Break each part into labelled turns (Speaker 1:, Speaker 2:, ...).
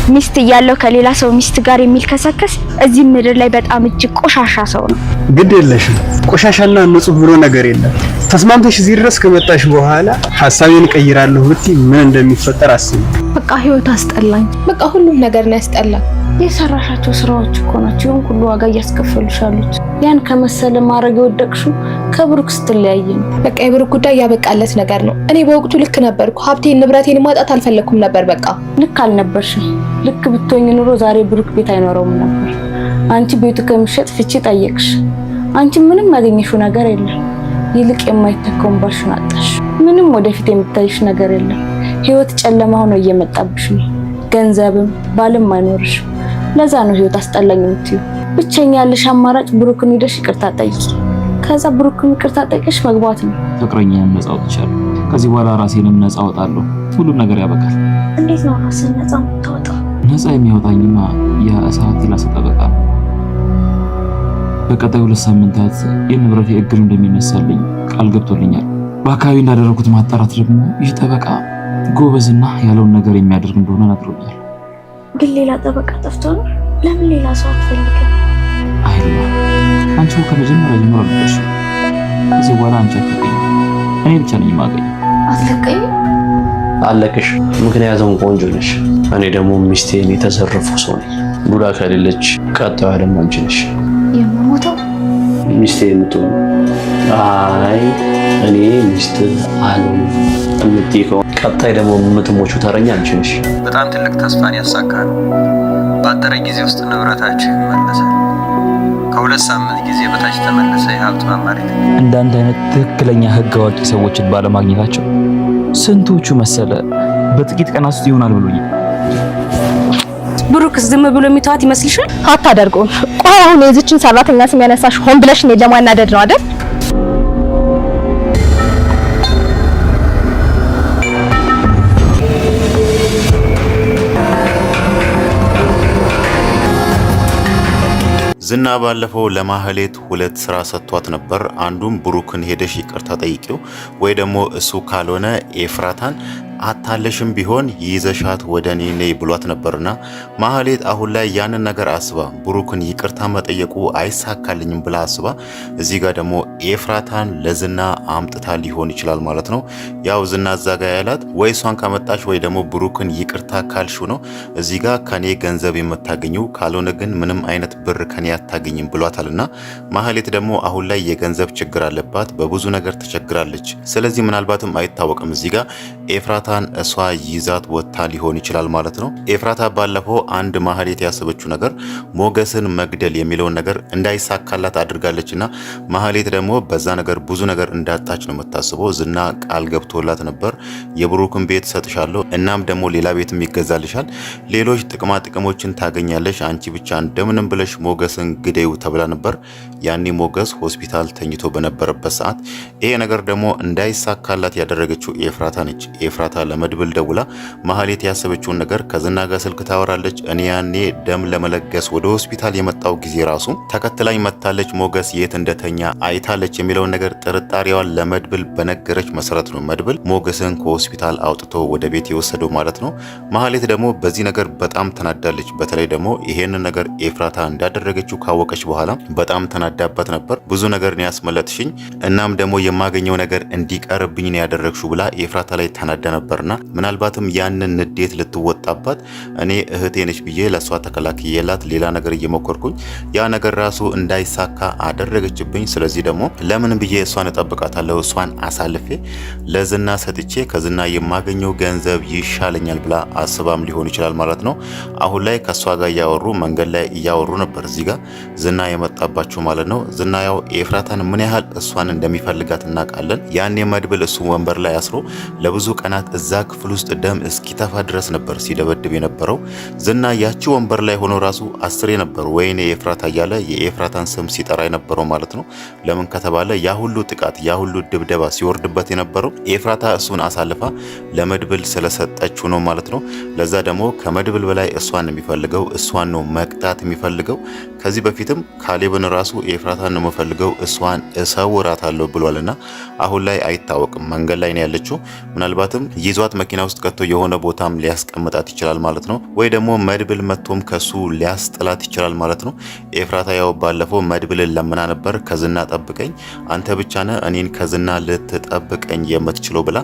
Speaker 1: ሚስት እያለው ከሌላ ሰው ሚስት ጋር የሚልከሰከስ እዚህ ምድር ላይ በጣም እጅግ ቆሻሻ ሰው ነው።
Speaker 2: ግድ የለሽም፣ ቆሻሻና ንጹህ ብሎ ነገር የለም። ተስማምተሽ እዚህ ድረስ ከመጣሽ በኋላ ሐሳቤን ቀይራለሁ ብትይ ምን እንደሚፈጠር አስቢ።
Speaker 3: በቃ ህይወት አስጠላኝ። በቃ ሁሉም ነገር ነው ያስጠላኝ።
Speaker 1: የሰራሻቸው ስራዎች እኮ ናቸው ይሁን ሁሉ ዋጋ እያስከፈሉሽ ያሉት። ያን ከመሰለ ማድረግ የወደቅሽው ከብሩክ ስትለያይ ነው።
Speaker 3: በቃ የብሩክ ጉዳይ ያበቃለት ነገር ነው። እኔ በወቅቱ ልክ ነበርኩ። ሀብቴን ንብረቴን ማጣት አልፈለኩም ነበር። በቃ
Speaker 1: ልክ አልነበርሽም። ልክ ብትሆኚ ኑሮ ዛሬ ብሩክ ቤት አይኖረውም ነበር። አንቺ ቤቱ ከሚሸጥ ፍቺ ጠየቅሽ። አንቺ ምንም ያገኘሽው ነገር የለም። ይልቅ የማይተካውን ባልሽን አጣሽ። ምንም ወደፊት የምታይሽ ነገር የለም። ህይወት ጨለማ ሆኖ እየመጣብሽ ነው። ገንዘብም ባልም አይኖርሽም። ለዛ ነው ህይወት አስጠላኝ የምትይው። ብቸኛ ያለሽ አማራጭ ብሩክን ሄደሽ ይቅርታ ጠይቂ። ከዛ ብሩክን ይቅርታ ጠይቀሽ መግባት ነው።
Speaker 4: ፍቅረኛዬን ነፃ አውጥቻለሁ። ከዚህ በኋላ ራሴንም ነፃ አወጣለሁ። ሁሉም ነገር ያበቃል።
Speaker 1: እንዴት ነው ራስን ነፃ የምታወጣው?
Speaker 4: ነፃ የሚያወጣኝማ ያ እሳት ይላሰጠበቃ ነው። በቀጣይ 2 ሳምንታት የንብረቴ እግር እንደሚነሳልኝ ቃል ገብቶልኛል። በአካባቢ እንዳደረኩት ማጣራት ደግሞ ይህ ጠበቃ ጎበዝና ያለውን ነገር የሚያደርግ እንደሆነ ነግሮኛል።
Speaker 1: ግን ሌላ ጠበቃ ጠፍቶ ነው? ለምን ሌላ ሰው አትፈልግም?
Speaker 4: አይደለም አንቺ ከመጀመሪያ ጀምሮ አልወደድሽ። ከዚህ በኋላ አንቺ አትለቀኝ፣ እኔ ብቻ ነኝ የማገኝ።
Speaker 1: አትለቀኝ?
Speaker 5: አለቅሽ። ምክንያቱም ቆንጆ ነሽ። እኔ ደግሞ ሚስቴን የተዘረፉ ሰው ነኝ። ቡዳ ከሌለች ቀጣዩ ደግሞ አንቺ ነሽ
Speaker 1: የምሞተው።
Speaker 5: ሚስቴ የምትሆን አይ እኔ ሚስት አልሆንም የምትይቀው ቀጣይ ደግሞ የምትሞቹ ተረኛ አንቺ ነሽ።
Speaker 2: በጣም ትልቅ ተስፋን ያሳካል። ባጠረ ጊዜ ውስጥ ንብረታችን ይመለሳል። ከ2 ሳምንት ጊዜ በታች ተመለሰ የሀብት ማማሪት።
Speaker 4: እንዳንተ አይነት ትክክለኛ ህግ አዋቂ ሰዎችን ባለማግኘታቸው ስንቶቹ መሰለ በጥቂት ቀናት ውስጥ ይሆናል ብሎኝ።
Speaker 1: ብሩክ ዝም ብሎ የሚተዋት ይመስልሻል?
Speaker 3: አታደርገውም። ቆይ አሁን የዚችን ሰራተኛ ስም ያነሳሽ ሆን ብለሽ እኔን ለማናደድ ነው አይደል?
Speaker 6: ዝና ባለፈው ለማህሌት 2 ስራ ሰጥቷት ነበር። አንዱም ብሩክን ሄደሽ ይቅርታ ጠይቂው ወይ ደግሞ እሱ ካልሆነ ኤፍራታን አታለሽም ቢሆን ይዘሻት ወደ እኔ ነይ ብሏት ነበርና ማህሌት አሁን ላይ ያንን ነገር አስባ ብሩክን ይቅርታ መጠየቁ አይሳካልኝም ብላ አስባ እዚህ ጋር ደግሞ ኤፍራታን ለዝና አምጥታ ሊሆን ይችላል ማለት ነው። ያው ዝና ዛጋ ያላት ወይ እሷን ካመጣሽ ወይ ደግሞ ብሩክን ይቅርታ ካልሹ ነው እዚህ ጋር ከኔ ገንዘብ የምታገኙ ካልሆነ ግን ምንም አይነት ብር ከኔ አታገኝም ብሏታልና ማህሌት ደግሞ አሁን ላይ የገንዘብ ችግር አለባት፣ በብዙ ነገር ተቸግራለች። ስለዚህ ምናልባትም አይታወቅም እዚህ ጋር ኤፍራታን እሷ ይዛት ወጥታ ሊሆን ይችላል ማለት ነው። ኤፍራታ ባለፈው አንድ ማህሌት ያሰበችው ነገር ሞገስን መግደል የሚለውን ነገር እንዳይሳካላት አድርጋለችና ማህሌት ደግሞ በዛ ነገር ብዙ ነገር እንዳጣች ነው የምታስበው። ዝና ቃል ገብቶላት ነበር የብሩክን ቤት ሰጥሻለሁ፣ እናም ደግሞ ሌላ ቤትም ይገዛልሻል፣ ሌሎች ጥቅማ ጥቅሞችን ታገኛለሽ፣ አንቺ ብቻ እንደምንም ብለሽ ሞገስን ግደዩ ተብላ ነበር። ያኔ ሞገስ ሆስፒታል ተኝቶ በነበረበት ሰዓት ይሄ ነገር ደግሞ እንዳይሳካላት ያደረገችው ኤፍራታ ነች። ኤፍራታ ለመድብል ደውላ ማህሌት ያሰበችውን ነገር ከዝና ጋር ስልክ ታወራለች። እኔ ያኔ ደም ለመለገስ ወደ ሆስፒታል የመጣው ጊዜ ራሱ ተከትላኝ መታለች፣ ሞገስ የት እንደተኛ አይታለች የሚለውን ነገር ጥርጣሬዋን ለመድብል በነገረች መሰረት ነው መድብል ሞገስን ከሆስፒታል አውጥቶ ወደ ቤት የወሰደው ማለት ነው። ማህሌት ደግሞ በዚህ ነገር በጣም ተናዳለች። በተለይ ደግሞ ይሄንን ነገር ኤፍራታ እንዳደረገችው ካወቀች በኋላ በጣም ተናዳባት ነበር። ብዙ ነገር ነው ያስመለጥሽኝ፣ እናም ደግሞ የማገኘው ነገር እንዲቀርብኝ ነው ያደረግሽው ብላ ኤፍራታ ላይ ተናዳ ነበርና ምናልባትም ያንን ንዴት ልትወጣባት እኔ እህቴ ነች ብዬ ለሷ ተከላክየላት ሌላ ነገር እየሞከርኩኝ ያ ነገር ራሱ እንዳይሳካ አደረገችብኝ። ስለዚህ ደግሞ ለምን ብዬ እሷን እጠብቃታለሁ፣ እሷን አሳልፌ ለዝና ሰጥቼ ከዝና የማገኘው ገንዘብ ይሻለኛል ብላ አስባም ሊሆን ይችላል ማለት ነው። አሁን ላይ ከሷ ጋር እያወሩ መንገድ ላይ እያወሩ ነበር እዚህ ጋር ዝና የመጣባቸው ማለት ነው። ዝና ያው ኤፍራታን ምን ያህል እሷን እንደሚፈልጋት እናውቃለን። ያኔ መድብል እሱ ወንበር ላይ አስሮ ለብዙ ቀናት እዛ ክፍል ውስጥ ደም እስኪተፋ ድረስ ነበር ሲደበድብ የነበረው። ዝና ያቺ ወንበር ላይ ሆኖ ራሱ አስሬ ነበር ወይኔ ኤፍራታ እያለ የኤፍራታን ስም ሲጠራ የነበረው ማለት ነው። ለምን ከተባለ ያ ሁሉ ጥቃት ያ ሁሉ ድብደባ ሲወርድበት የነበረው ኤፍራታ እሱን አሳልፋ ለመድብል ስለሰጠችው ነው ማለት ነው። ለዛ ደግሞ ከመድብል በላይ እሷን የሚፈልገው እሷን ነው መቅጣት የሚፈልገው። ከዚህ በፊትም ካሌብን ራሱ ኤፍራታን ነው የምፈልገው እሷን እሰውራታለሁ ብሏልና አሁን ላይ አይታወቅም፣ መንገድ ላይ ነው ያለችው። ምናልባትም ይዟት መኪና ውስጥ ከቶ የሆነ ቦታም ሊያስቀምጣት ይችላል ማለት ነው። ወይ ደግሞ መድብል መጥቶም ከሱ ሊያስጥላት ይችላል ማለት ነው። ኤፍራታ ያው ባለፈው መድብልን ለምና ነበር ከዝና ጠብቀኝ፣ አንተ ብቻ ነህ እኔን ከዝና ልትጠብቀኝ የምትችለው ብላ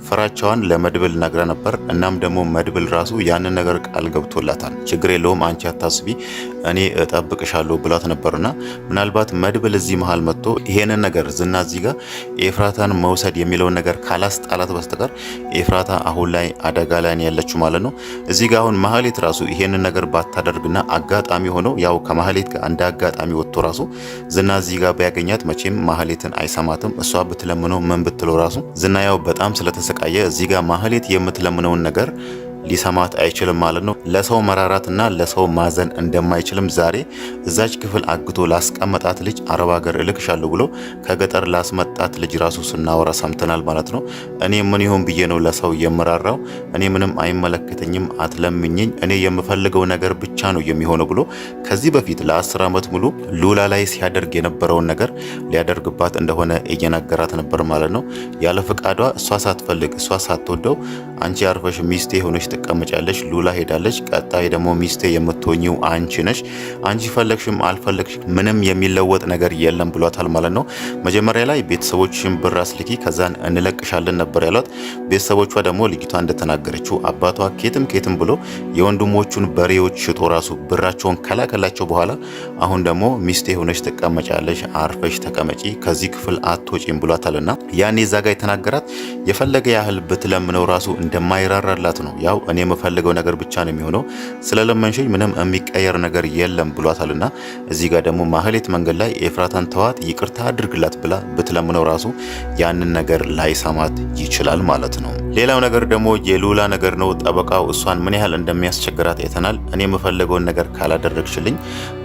Speaker 6: ፍራቻዋን ለመድብል ነግራ ነበር። እናም ደግሞ መድብል ራሱ ያንን ነገር ቃል ገብቶላታል። ችግር የለውም አንቺ አታስቢ እኔ እጠብቅሻለሁ ብሏት ነበርና ምናልባት መድብል እዚህ መሃል መጥቶ ይሄንን ነገር ዝና እዚህ ጋር ኤፍራታን መውሰድ የሚለውን ነገር ካላስጣላት በስተቀር ኤፍራታ አሁን ላይ አደጋ ላይ ያለችው ማለት ነው። እዚህ ጋር አሁን ማህሌት ራሱ ይሄንን ነገር ባታደርግና አጋጣሚ ሆኖ ያው ከማህሌት ጋር እንደ አጋጣሚ ወጥቶ ራሱ ዝና እዚህ ጋር ቢያገኛት መቼም ማህሌትን አይሰማትም። እሷ ብትለምነው ምን ብትለው ራሱ ዝና ያው በጣም ስለተሰቃየ እዚህ ጋር ማህሌት የምትለምነውን ነገር ሊሰማት አይችልም ማለት ነው። ለሰው መራራትና ለሰው ማዘን እንደማይችልም ዛሬ እዛች ክፍል አግቶ ላስቀመጣት ልጅ አረብ ሀገር እልክሻለሁ ብሎ ከገጠር ላስመጣት ልጅ ራሱ ስናወራ ሰምተናል ማለት ነው። እኔ ምን ይሆን ብዬ ነው ለሰው የምራራው? እኔ ምንም አይመለከተኝም፣ አትለምኝኝ፣ እኔ የምፈልገው ነገር ብቻ ነው የሚሆነው ብሎ ከዚህ በፊት ለ10 ዓመት ሙሉ ሉላ ላይ ሲያደርግ የነበረውን ነገር ሊያደርግባት እንደሆነ እየነገራት ነበር ማለት ነው። ያለ ፍቃዷ እሷ ሳትፈልግ እሷ ሳትወደው አንቺ አርፈሽ ሚስቴ ሆነሽ ትቀመጫለሽ፣ ሉላ ሄዳለች፣ ቀጣይ ደግሞ ሚስቴ የምትሆኚው አንቺ ነሽ፣ አንቺ ፈለግሽም አልፈለግሽ ምንም የሚለወጥ ነገር የለም ብሏታል ማለት ነው። መጀመሪያ ላይ ቤተሰቦችሽን ብር አስልኪ ከዛን እንለቅሻለን ነበር ያሏት። ቤተሰቦቿ ደግሞ ልጅቷ እንደተናገረችው አባቷ ኬትም ብሎ የወንድሞቹን በሬዎች ሽጦ ራሱ ብራቸውን ከላከላቸው በኋላ አሁን ደግሞ ሚስቴ ሆነሽ ትቀመጫለሽ፣ አርፈሽ ተቀመጪ፣ ከዚህ ክፍል አትወጪም ብሏታልና ያኔ እዛ ጋር የተናገራት የፈለገ ያህል ብትለምነው ራሱ እንደማይራራላት ነው። ያው እኔ የምፈልገው ነገር ብቻ ነው የሚሆነው፣ ስለለመንሽኝ ምንም የሚቀየር ነገር የለም ብሏታልና እዚህ ጋር ደግሞ ማህሌት መንገድ ላይ ኤፍራታን ተዋት ይቅርታ አድርግላት ብላ ብትለምነው ራሱ ያንን ነገር ላይሰማት ይችላል ማለት ነው። ሌላው ነገር ደግሞ የሉላ ነገር ነው። ጠበቃው እሷን ምን ያህል እንደሚያስቸግራት አይተናል። እኔ የምፈልገውን ነገር ካላደረግሽልኝ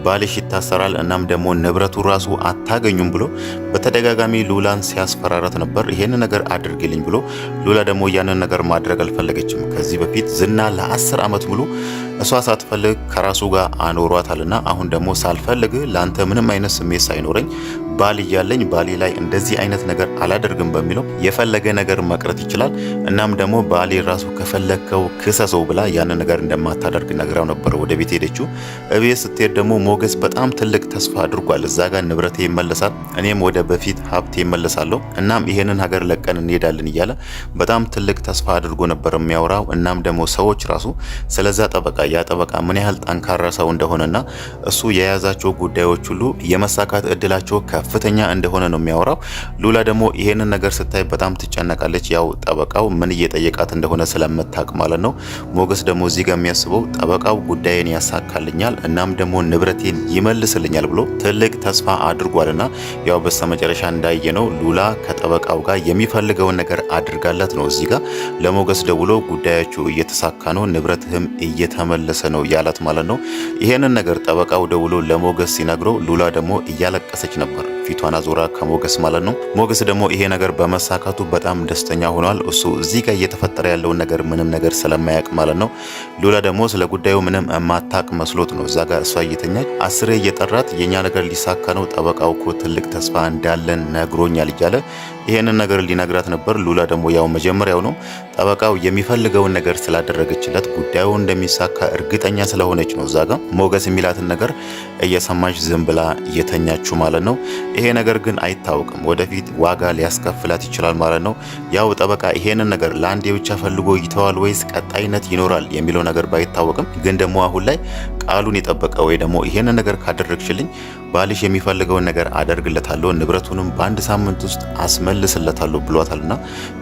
Speaker 6: ባልሽ ይታሰራል፣ እናም ደግሞ ንብረቱ ራሱ አታገኙም ብሎ በተደጋጋሚ ሉላን ሲያስፈራራት ነበር። ይሄን ነገር አድርግልኝ ብሎ ሉላ ደግሞ ያንን ነገር ማድረግ አልፈለገችም። ከዚህ በፊት ዝና ለ10 ዓመት ሙሉ እሷ ሳትፈልግ ከራሱ ጋር አኖሯታልና አሁን ደግሞ ሳልፈልግ ላንተ ምንም አይነት ስሜት ሳይኖረኝ ባል እያለኝ ባሌ ላይ እንደዚህ አይነት ነገር አላደርግም በሚለው የፈለገ ነገር መቅረት ይችላል። እናም ደግሞ ባሌ ራሱ ከፈለከው ክሰሰው ብላ ያንን ነገር እንደማታደርግ ነግራው ነበር ወደ ቤት ሄደችው። እቤት ስትሄድ ደግሞ ሞገስ በጣም ትልቅ ተስፋ አድርጓል። እዛ ጋር ንብረቴ ይመለሳል፣ እኔም ወደ በፊት ሀብቴ ይመለሳለሁ፣ እናም ይሄንን ሀገር ለቀን እንሄዳለን እያለ በጣም ትልቅ ተስፋ አድርጎ ነበር የሚያወራው። እናም ደግሞ ሰዎች ራሱ ስለዛ ጠበቃ ያ ጠበቃ ምን ያህል ጠንካራ ሰው እንደሆነና እሱ የያዛቸው ጉዳዮች ሁሉ የመሳካት እድላቸው ከፍተኛ እንደሆነ ነው የሚያወራው። ሉላ ደግሞ ይሄንን ነገር ስታይ በጣም ትጨነቃለች። ያው ጠበቃው ምን እየጠየቃት እንደሆነ ስለምታውቅ ማለት ነው። ሞገስ ደግሞ እዚህ ጋር የሚያስበው ጠበቃው ጉዳይን ያሳካልኛል እናም ደግሞ ንብረቴን ይመልስልኛል ብሎ ትልቅ ተስፋ አድርጓልና ያው በስተመጨረሻ እንዳየነው ሉላ ከጠበቃው ጋር የሚፈልገውን ነገር አድርጋላት ነው እዚህ ጋር ለሞገስ ደውሎ ጉዳያችሁ እየተሳካ ነው፣ ንብረትህም እየተመለሰ ነው ያላት ማለት ነው። ይሄንን ነገር ጠበቃው ደውሎ ለሞገስ ሲነግረው ሉላ ደግሞ እያለቀሰች ነበር ፊቷን አዞራ ከሞገስ ማለት ነው። ሞገስ ደግሞ ይሄ ነገር በመሳካቱ በጣም ደስተኛ ሆኗል። እሱ እዚህ ጋር እየተፈጠረ ያለውን ነገር ምንም ነገር ስለማያውቅ ማለት ነው። ሉላ ደግሞ ስለ ጉዳዩ ምንም የማታውቅ መስሎት ነው እዛ ጋር እሷ እየተኛች 10 እየጠራት የኛ ነገር ሊሳካ ነው፣ ጠበቃው እኮ ትልቅ ተስፋ እንዳለን ነግሮኛል እያለ ይሄንን ነገር ሊነግራት ነበር። ሉላ ደግሞ ያው መጀመሪያው ነው ጠበቃው የሚፈልገውን ነገር ስላደረገችለት ጉዳዩ እንደሚሳካ እርግጠኛ ስለሆነች ነው እዛ ጋር ሞገስ የሚላትን ነገር እየሰማች ዝም ብላ እየተኛችው ማለት ነው። ይሄ ነገር ግን አይታወቅም፣ ወደፊት ዋጋ ሊያስከፍላት ይችላል ማለት ነው። ያው ጠበቃ ይሄንን ነገር ለአንዴ ብቻ ፈልጎ ይተዋል ወይስ ቀጣይነት ይኖራል የሚለው ነገር ባይታወቅም ግን ደግሞ አሁን ላይ ቃሉን የጠበቀ ወይ ደግሞ ይሄንን ነገር ካደረግሽልኝ ባልሽ የሚፈልገውን ነገር አደርግለታለሁ፣ ንብረቱንም በአንድ ሳምንት ውስጥ አስመልስለታለሁ ብሏታልና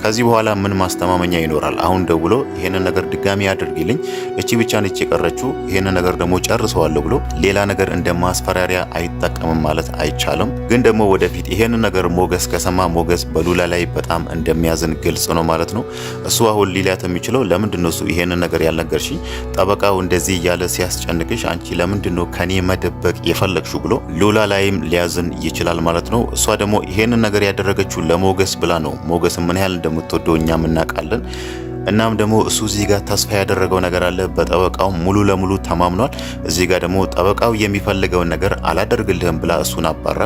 Speaker 6: ከዚህ በኋላ ምን ማስተማመኛ ይኖራል? አሁን ደውሎ ይሄንን ነገር ድጋሚ አድርጊልኝ፣ እቺ ብቻ ነች የቀረችው፣ ይሄንን ነገር ደግሞ ጨርሰዋለሁ ብሎ ሌላ ነገር እንደማስፈራሪያ አይጠቀምም ማለት አይቻልም። ግን ደግሞ ወደፊት ይሄንን ነገር ሞገስ ከሰማ ሞገስ በሉላ ላይ በጣም እንደሚያዝን ግልጽ ነው ማለት ነው። እሱ አሁን ሊላት የሚችለው ለምንድነው እሱ ይሄንን ነገር ያልነገርሽኝ? ጠበቃው እንደዚህ እያለ ሲያስጨንቅሽ አንቺ ለምንድነው ከኔ መደበቅ የፈለግሽው ብሎ ሉላ ላይም ሊያዝን ይችላል ማለት ነው። እሷ ደግሞ ይሄንን ነገር ያደረገችው ለሞገስ ብላ ነው። ሞገስ ምን ያህል እንደምትወደው እኛም እናውቃለን። እናም ደግሞ እሱ እዚህ ጋር ተስፋ ያደረገው ነገር አለ። በጠበቃው ሙሉ ለሙሉ ተማምኗል። እዚህ ጋር ደግሞ ጠበቃው የሚፈልገውን ነገር አላደርግልህም ብላ እሱን አባራ።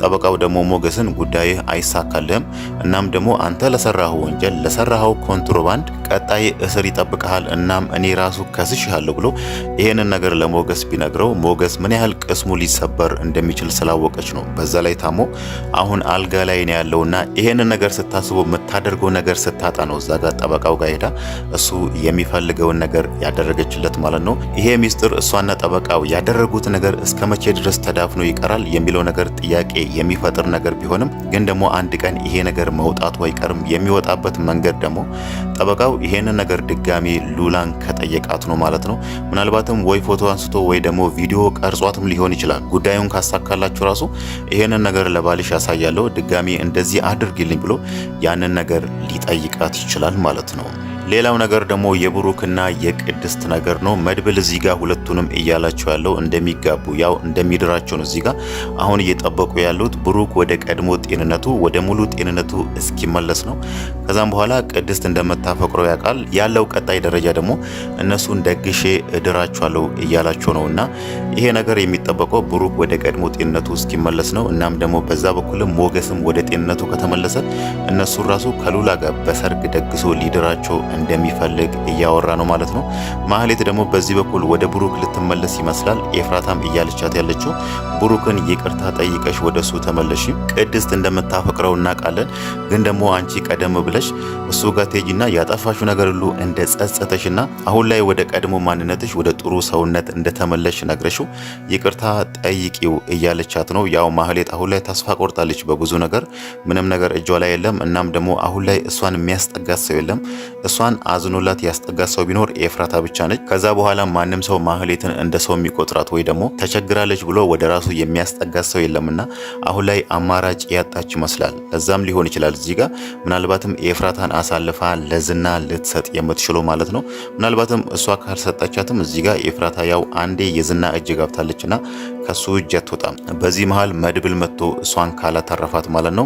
Speaker 6: ጠበቃው ደግሞ ሞገስን ጉዳይ አይሳካልህም፣ እናም ደግሞ አንተ ለሰራኸው ወንጀል ለሰራኸው ኮንትሮባንድ ቀጣይ እስር ይጠብቀሃል፣ እናም እኔ ራሱ ከስሽሃለሁ ብሎ ይሄንን ነገር ለሞገስ ቢነግረው ሞገስ ምን ያህል ቅስሙ ሊሰበር እንደሚችል ስላወቀች ነው። በዛ ላይ ታሞ አሁን አልጋ ላይ ነው ያለውና ይሄንን ነገር ስታስበው የምታደርገው ነገር ስታጣ ነው እዛ ጋር ጠበቃው ጋር ሄዳ እሱ የሚፈልገውን ነገር ያደረገችለት ማለት ነው። ይሄ ሚስጥር እሷና ጠበቃው ያደረጉት ነገር እስከ መቼ ድረስ ተዳፍኖ ይቀራል የሚለው ነገር ጥያቄ የሚፈጥር ነገር ቢሆንም ግን ደግሞ አንድ ቀን ይሄ ነገር መውጣቱ አይቀርም። የሚወጣበት መንገድ ደግሞ ጠበቃው ይሄንን ነገር ድጋሚ ሉላን ከጠየቃት ነው ማለት ነው። ምናልባትም ወይ ፎቶ አንስቶ ወይ ደግሞ ቪዲዮ ቀርጿትም ሊሆን ይችላል። ጉዳዩን ካሳካላችሁ ራሱ ይሄንን ነገር ለባልሽ ያሳያለሁ ድጋሚ እንደዚህ አድርግልኝ ብሎ ያንን ነገር ሊጠይቃት ይችላል ማለት ነው። ሌላው ነገር ደግሞ የብሩክና የቅድስት ነገር ነው። መድብል እዚህ ጋር ሁለቱንም እያላቸው ያለው እንደሚጋቡ ያው እንደሚድራቸው ነው። እዚህ ጋር አሁን እየጠበቁ ያሉት ብሩክ ወደ ቀድሞ ጤንነቱ ወደ ሙሉ ጤንነቱ እስኪመለስ ነው። ከዛም በኋላ ቅድስት እንደምታፈቅረው ያውቃል። ያለው ቀጣይ ደረጃ ደግሞ እነሱን ደግሼ እድራቸዋለሁ እያላቸው ነውና ይሄ ነገር የሚጠበቀው ብሩክ ወደ ቀድሞ ጤንነቱ እስኪመለስ ነው። እናም ደግሞ በዛ በኩልም ሞገስም ወደ ጤንነቱ ከተመለሰ እነሱ ራሱ ከሉላ ጋር በሰርግ ደግሶ ሊድራቸው እንደሚፈልግ እያወራ ነው ማለት ነው። ማህሌት ደግሞ በዚህ በኩል ወደ ብሩክ ልትመለስ ይመስላል። ኤፍራታም እያለቻት ያለችው ብሩክን ይቅርታ ጠይቀሽ ወደሱ ተመለሽ፣ ቅድስት እንደምታፈቅረው እናውቃለን፣ ግን ደግሞ አንቺ ቀደም ብለሽ እሱ ጋር ትሄጂና ያጠፋሹ ነገር ሁሉ እንደ ጸጸተሽና አሁን ላይ ወደ ቀድሞ ማንነትሽ ወደ ጥሩ ሰውነት እንደተመለሽ ነግረሽው ይቅርታ ጠይቂው እያለቻት ነው። ያው ማህሌት አሁን ላይ ተስፋ ቆርጣለች በብዙ ነገር፣ ምንም ነገር እጇ ላይ የለም። እናም ደግሞ አሁን ላይ እሷን የሚያስጠጋት ሰው የለም። እሷን አዝኖላት ያስጠጋት ሰው ቢኖር ኤፍራታ ብቻ ነች። ከዛ በኋላ ማንም ሰው ማህሌትን እንደ ሰው የሚቆጥራት ወይ ደግሞ ተቸግራለች ብሎ ወደ ራሱ የሚያስጠጋት ሰው የለምና አሁን ላይ አማራጭ ያጣች ይመስላል። ለዛም ሊሆን ይችላል እዚህ ጋር ምናልባትም ኤፍራታን አሳልፋ ለዝና ልትሰጥ የምትችለው ማለት ነው። ምናልባትም እሷ ካልሰጣቻትም እዚህ ጋር ኤፍራታ ያው አንዴ የዝና እጅ ገብታለችና ከሱ እጅ አትወጣም። በዚህ መሃል መድብል መጥቶ እሷን ካላተረፋት ማለት ነው